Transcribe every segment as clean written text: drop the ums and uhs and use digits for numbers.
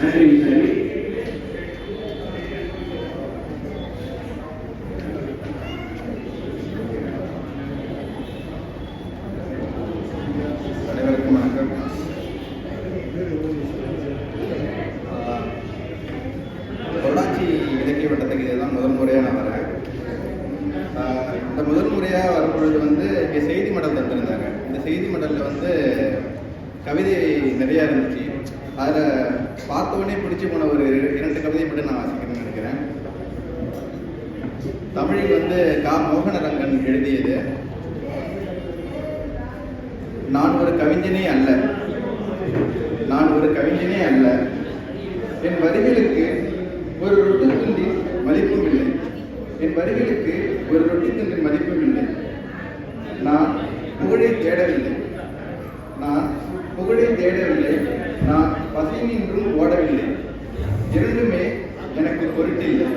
அனைவருக்கும் வணக்கம். பொள்ளாச்சி இலக்கிய வட்டத்துக்கு இதுதான் முதல் முறையாக நான் வரேன். இந்த முதல் முறையாக வரும்பொழுது இங்கே செய்தி மடல் தந்திருந்தாங்க. இந்த செய்தி மடலில் கவிதை நிறையா இருந்துச்சு. அதில் பார்த்தவொடனே பிடிச்சி போன ஒரு 2 கவிதை மட்டும் நான் வாசிக்கணும்னு நினைக்கிறேன். தமிழில் கா. மோகனரங்கன் எழுதியது நான் ஒரு கவிஞனே அல்ல, நான் ஒரு கவிஞனே அல்ல, என் வரிகளுக்கு ஒரு ரொட்டி துண்டின் மதிப்பும் இல்லை, என் வரிகளுக்கு ஒரு ரொட்டி துண்டின் மதிப்பும் இல்லை. நான் புகழை தேடவில்லை, நான் புகழை தேடவில்லை, நான் பசி நின்றும் ஓடவில்லை. இரண்டுமே எனக்கு பொருட்டில்லை.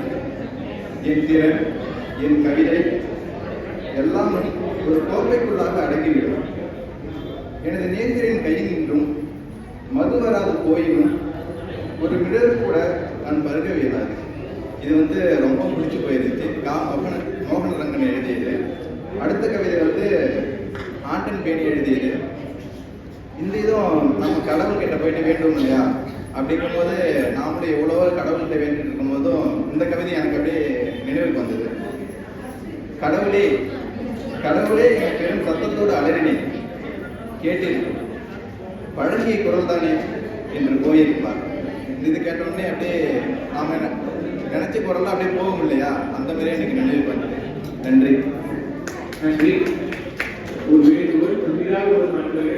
என் திறன், என் கவிதை எல்லாமே ஒரு கோப்பைக்குள்ளாக அடங்கிவிடும். எனது நேர்திரின் கையில் நின்றும் மது வராது போயினும் ஒரு மிடர் கூட நான் பருக இயலாது. இது ரொம்ப பிடிச்சி போயிருந்துச்சு. கா. மோகனரங்கன் எழுதியது. அடுத்த கவிதை ஆண்டன் பேணி எழுதியது. இந்த இதுவும் நம்ம கடவுள்கிட்ட போயிட்டு வேண்டும் இல்லையா, அப்படிங்கும்போது நாமளும் எவ்வளவோ கடவுள்கிட்ட வேண்டிட்டு இருக்கும்போதும் இந்த கவிதை எனக்கு அப்படியே நினைவுக்கு வந்தது. கடவுளே, கடவுளே என் பெரும் சத்தத்தோடு அலறினேன், கேட்டேன், பழகிய குரல் தானே என்று போயிருப்பார். இது கேட்டோடனே அப்படியே நாம நினைச்ச குரல்லாம் அப்படியே போகும் இல்லையா, அந்த மாதிரி எனக்கு நினைவு பண்ணது. நன்றி. நன்றி. ஒரு வேண்டுகோள், புதிதாக ஒரு நண்பரை